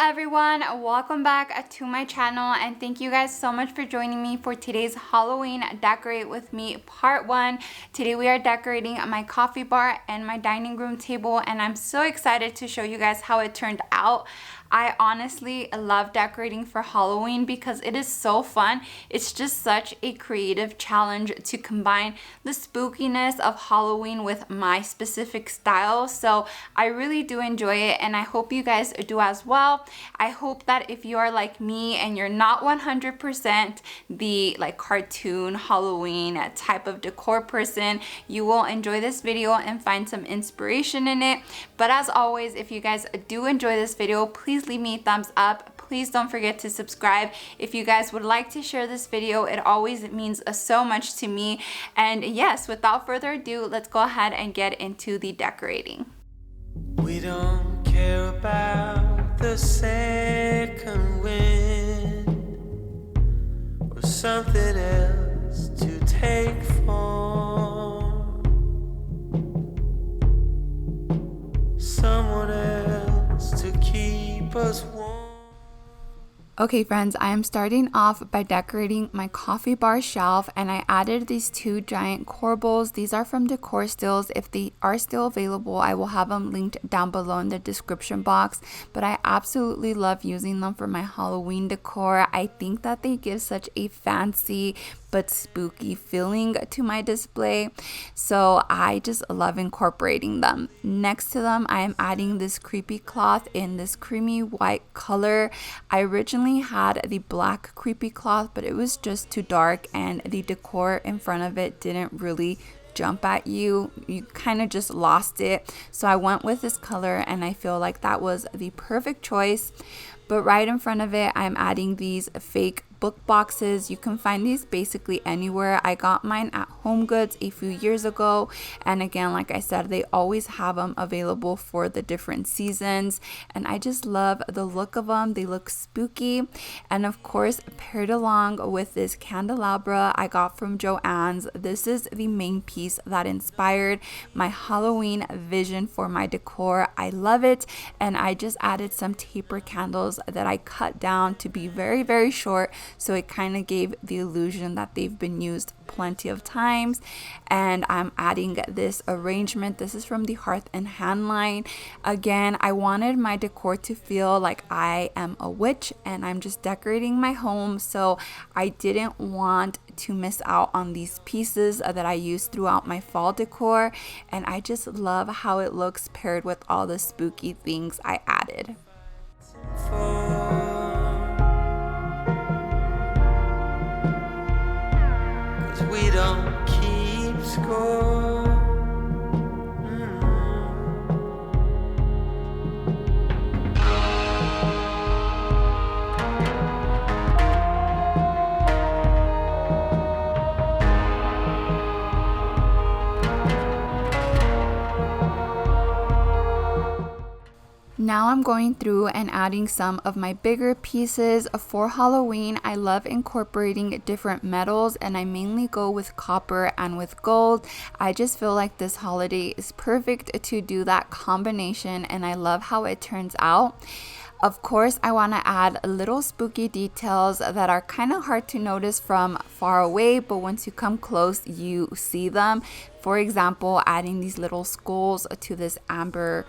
everyone, welcome back to my channel and thank you guys so much for joining me for today's Halloween Decorate With Me Part 1. Today we are decorating my coffee bar and my dining room table and I'm so excited to show you guys how it turned out. I honestly love decorating for Halloween because it is so fun. It's just such a creative challenge to combine the spookiness of Halloween with my specific style. So I really do enjoy it and I hope you guys do as well. I hope that if you are like me and you're not 100% the cartoon Halloween type of decor person, you will enjoy this video and find some inspiration in it. But as always, if you guys do enjoy this video, please leave me a thumbs up. Please don't forget to subscribe. If you guys would like to share this video, it always means so much to me. And yes, without further ado, let's go ahead and get into the decorating. We don't care about the second wind or something else to take form, someone else to keep us warm. Okay friends, I am starting off by decorating my coffee bar shelf and I added these two giant corbels. These are from Decor stills. If they are still available, I will have them linked down below in the description box. But I absolutely love using them for my Halloween decor. I think that they give such a fancy but spooky feeling to my display, so I just love incorporating them. Next to them, I am adding this creepy cloth in this creamy white color. I originally had the black creepy cloth, but it was just too dark and the decor in front of it didn't really jump at you. You kind of just lost it. So I went with this color and I feel like that was the perfect choice. But right in front of it, I'm adding these fake book boxes. You can find these basically anywhere. I got mine at Home Goods a few years ago, and again, like I said, they always have them available for the different seasons, and I just love the look of them. They look spooky, and of course paired along with this candelabra I got from Joann's. This is the main piece that inspired my Halloween vision for my decor. I love it, and I just added some taper candles that I cut down to be very, very short, so it kind of gave the illusion that they've been used plenty of times. And I'm adding this arrangement. This is from the Hearth and Hand line. Again, I wanted my decor to feel like I am a witch and I'm just decorating my home, so I didn't want to miss out on these pieces that I used throughout my fall decor, and I just love how it looks paired with all the spooky things I added. We don't keep score. Now I'm going through and adding some of my bigger pieces. For Halloween, I love incorporating different metals and I mainly go with copper and with gold. I just feel like this holiday is perfect to do that combination and I love how it turns out. Of course, I want to add little spooky details that are kind of hard to notice from far away, but once you come close, you see them. For example, adding these little skulls to this amber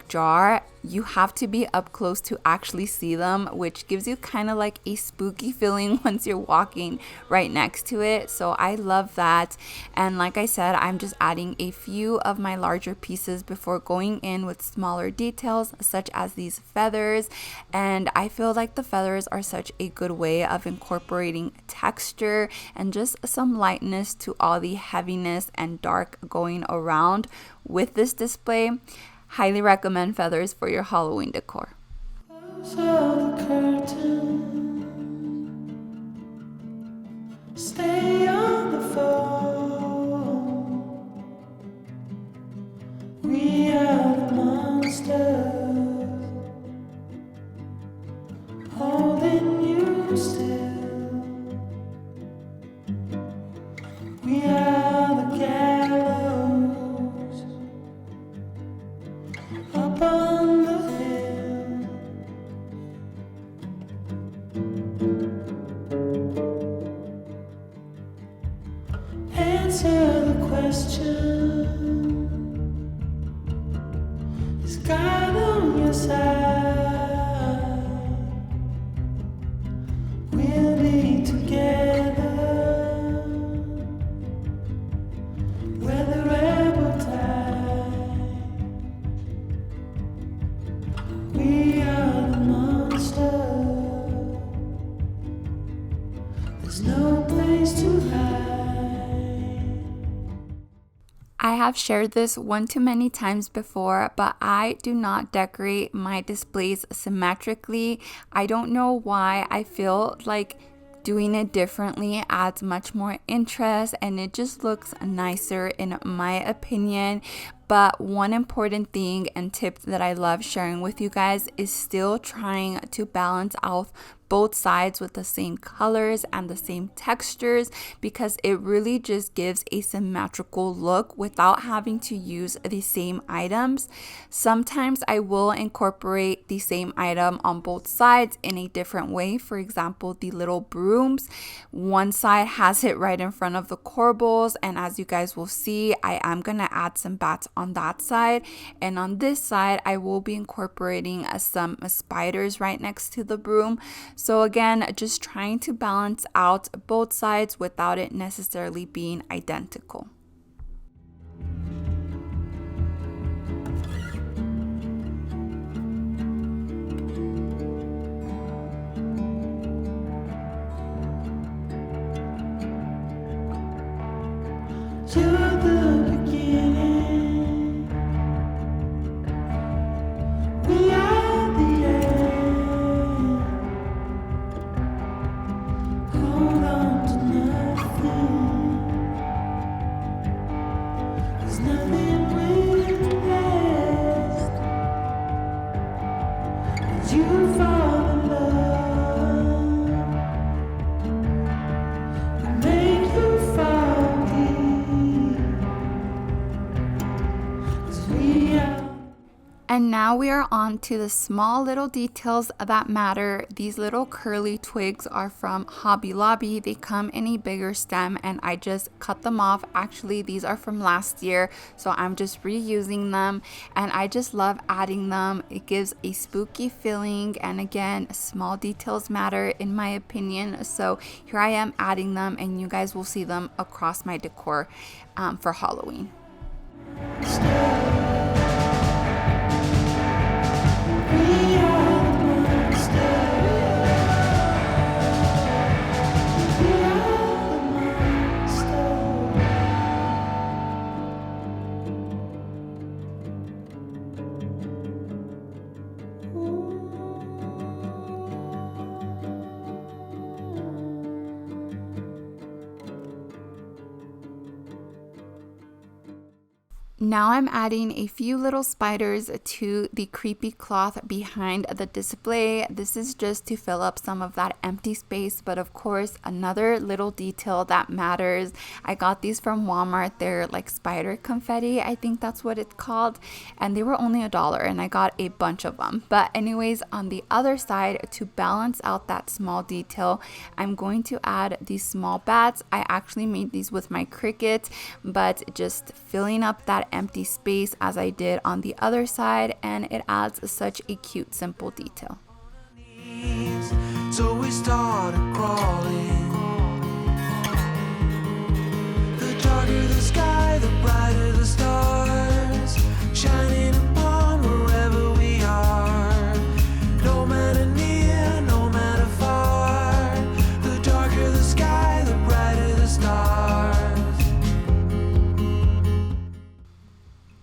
jar. You have to be up close to actually see them, which gives you kind of like a spooky feeling once you're walking right next to it. So I love that. And like I said, I'm just adding a few of my larger pieces before going in with smaller details such as these feathers. And I feel like the feathers are such a good way of incorporating texture and just some lightness to all the heaviness and dark going around with this display. Highly recommend feathers for your Halloween decor. Close all the curtains, stay on the phone. We are the monsters, holding you still. We are the gallows up on the hill. answer the question. Is God on your side? We'll be together. We're the rebel tide. We are the monster. There's no place to hide. I have shared this one too many times before, but I do not decorate my displays symmetrically. I don't know why. I feel like doing it differently adds much more interest and it just looks nicer in my opinion. But one important thing and tip that I love sharing with you guys is still trying to balance out both sides with the same colors and the same textures, because it really just gives a symmetrical look without having to use the same items. Sometimes I will incorporate the same item on both sides in a different way. For example, the little brooms, one side has it right in front of the corbels, and as you guys will see, I am gonna add some bats on that side, and on this side I will be incorporating some spiders right next to the broom. So again, just trying to balance out both sides without it necessarily being identical. You're the beginning. We are the end. Hold on to nothing. There's nothing we'll last. As you fall in love, we make you fall deep. 'Cause we are. And now we are on to the small little details that matter. These little curly twigs are from Hobby Lobby. They come in a bigger stem and I just cut them off. Actually, these are from last year, so I'm just reusing them and I just love adding them. It gives a spooky feeling, and again, small details matter in my opinion. So here I am adding them, and you guys will see them across my decor for Halloween. We are the monster. We are the monster. Now I'm adding a few little spiders to the creepy cloth behind the display. This is just to fill up some of that empty space, but of course, another little detail that matters. I got these from Walmart. They're like spider confetti, I think that's what it's called, and they were only $1 and I got a bunch of them. But anyways, on the other side, to balance out that small detail, I'm going to add these small bats. I actually made these with my Cricut, but just filling up that empty space as I did on the other side, and it adds such a cute, simple detail. So we started crawling. The darker the sky, the brighter the stars, shining upon wherever we are. No matter near, no matter far. The darker the sky, the brighter the stars.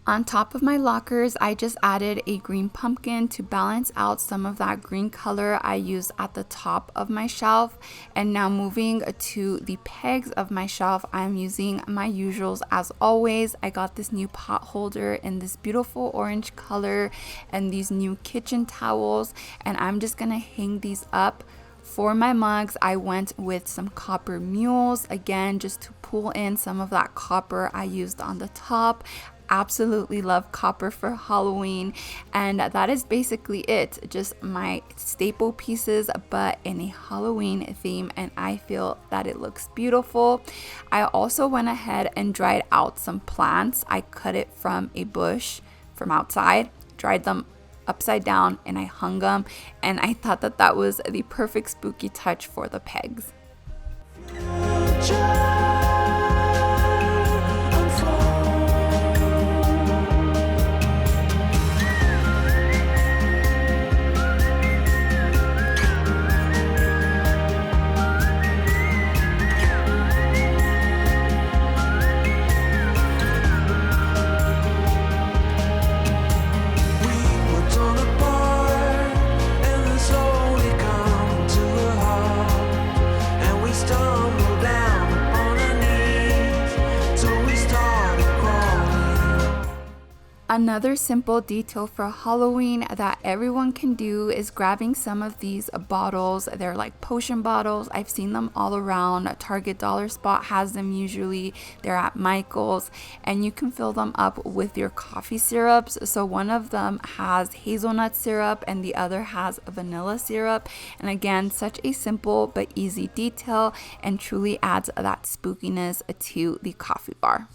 On top of my lockers, I just added a green pumpkin to balance out some of that green color I used at the top of my shelf. And now moving to the pegs of my shelf, I'm using my usuals as always. I got this new pot holder in this beautiful orange color and these new kitchen towels, and I'm just gonna hang these up. For my mugs, I went with some copper mules, again, just to pull in some of that copper I used on the top. absolutely love copper for Halloween, and that is basically it. Just my staple pieces, but in a Halloween theme, and I feel that it looks beautiful. I also went ahead and dried out some plants. I cut it from a bush from outside, dried them upside down, and I hung them, and I thought that that was the perfect spooky touch for the pegs. Another simple detail for Halloween that everyone can do is grabbing some of these bottles. They're like potion bottles. I've seen them all around. Target Dollar Spot has them usually. They're at Michael's, and you can fill them up with your coffee syrups. So one of them has hazelnut syrup and the other has vanilla syrup. And again, such a simple but easy detail, and truly adds that spookiness to the coffee bar.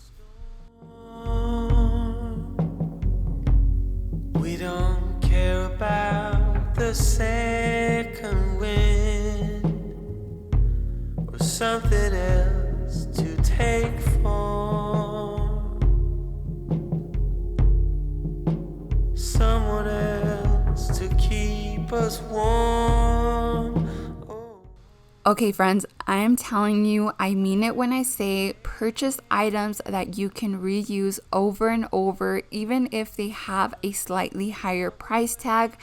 We don't care about the second wind or something else to take form, someone else to keep us warm. Okay, friends, I am telling you, I mean it when I say purchase items that you can reuse over and over, even if they have a slightly higher price tag.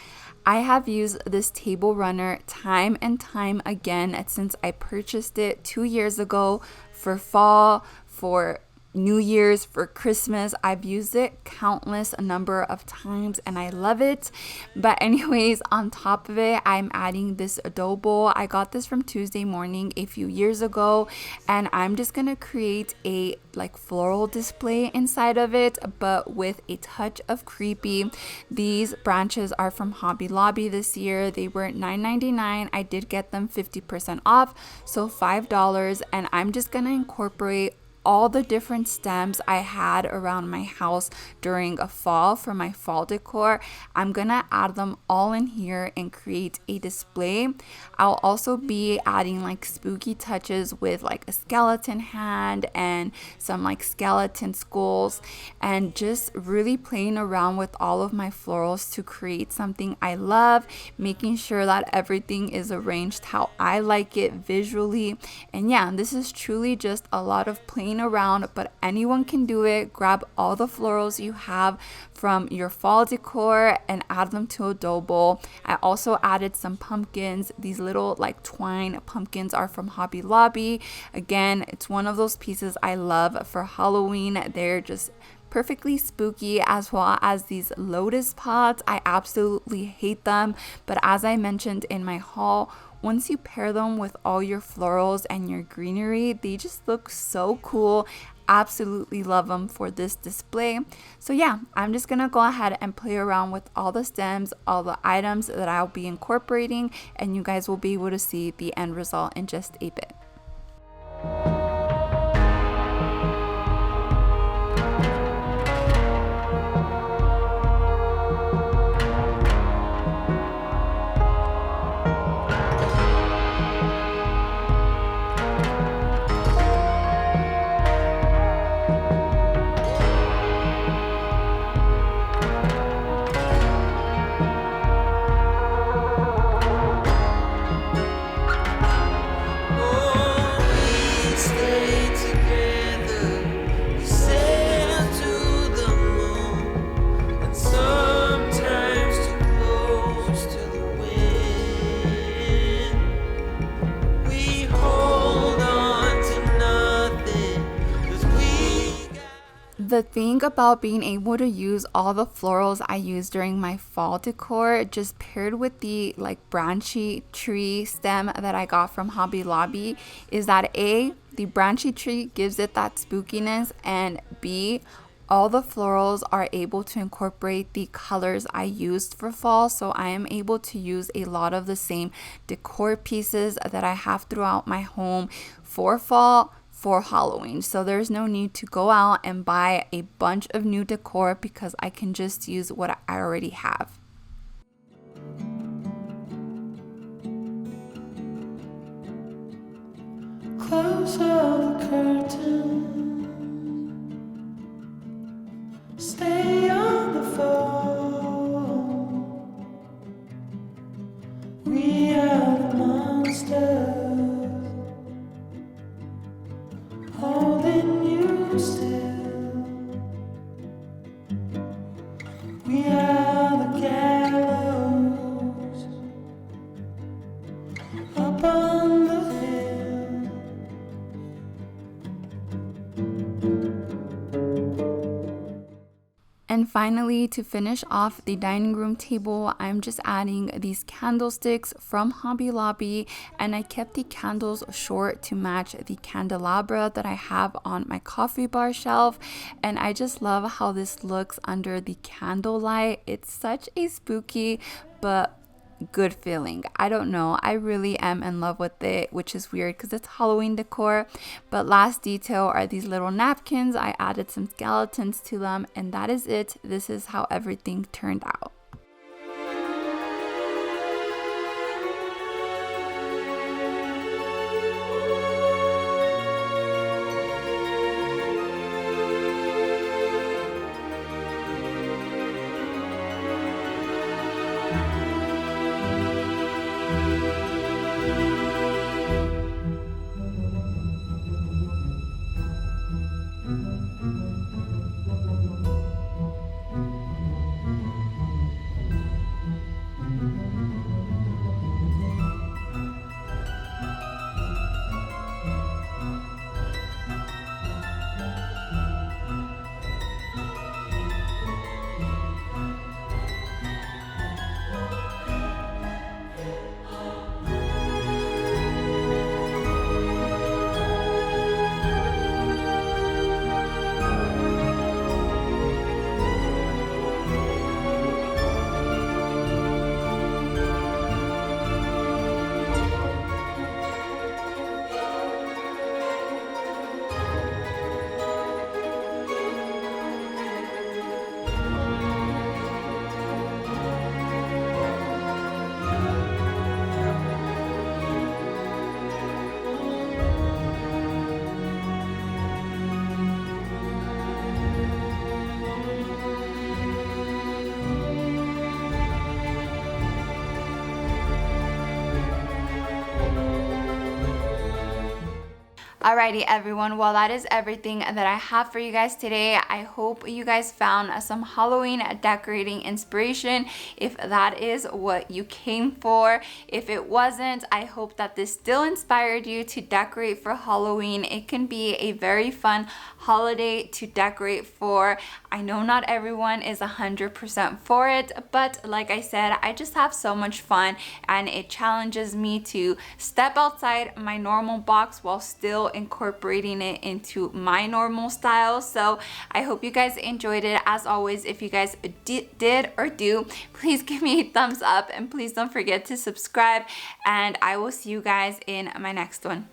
I have used this table runner time and time again since I purchased it 2 years ago for fall, for New Year's, for Christmas. I've used it countless number of times and I love it. But anyways, on top of it, I'm adding this dough bowl. I got this from Tuesday Morning a few years ago, and I'm just gonna create a like floral display inside of it, but with a touch of creepy. These branches are from Hobby Lobby this year. They were $9.99. I did get them 50% off, so $5, and I'm just gonna incorporate all the different stems I had around my house during a fall for my fall decor. I'm gonna add them all in here and create a display. I'll also be adding like spooky touches with like a skeleton hand and some like skeleton skulls, and just really playing around with all of my florals to create something I love, making sure that everything is arranged how I like it visually. And yeah, this is truly just a lot of playing around, but anyone can do it. Grab all the florals you have from your fall decor and add them to a dough bowl. I also added some pumpkins. These little like twine pumpkins are from Hobby Lobby. Again, it's one of those pieces I love for Halloween. They're just perfectly spooky, as well as these lotus pots. I absolutely hate them, but as I mentioned in my haul, once you pair them with all your florals and your greenery, they just look so cool. Absolutely love them for this display. So yeah, I'm just gonna go ahead and play around with all the stems, all the items that I'll be incorporating, and you guys will be able to see the end result in just a bit. The thing about being able to use all the florals I used during my fall decor, just paired with the like branchy tree stem that I got from Hobby Lobby, is that A, the branchy tree gives it that spookiness, and B, all the florals are able to incorporate the colors I used for fall, so I am able to use a lot of the same decor pieces that I have throughout my home for fall for Halloween. So there's no need to go out and buy a bunch of new decor because I can just use what I already have. Close all the curtains. Stay on the phone. We are the monsters holding you still. We are the gallows up on the hill. And finally, to finish off the dining room table, I'm just adding these candlesticks from Hobby Lobby, and I kept the candles short to match the candelabra that I have on my coffee bar shelf. And I just love how this looks under the candlelight. It's such a spooky but good feeling. I don't know, I really am in love with it, which is weird because it's Halloween decor. But last detail are these little napkins. I added some skeletons to them, and that is it. This is how everything turned out. Alrighty everyone, well that is everything that I have for you guys today. I hope you guys found some Halloween decorating inspiration, if that is what you came for. If it wasn't, I hope that this still inspired you to decorate for Halloween. It can be a very fun holiday to decorate for. I know not everyone is 100% for it, but like I said, I just have so much fun and it challenges me to step outside my normal box while still incorporating it into my normal style. So I hope you guys enjoyed it. As always, if you guys did or do, please give me a thumbs up and please don't forget to subscribe, and I will see you guys in my next one.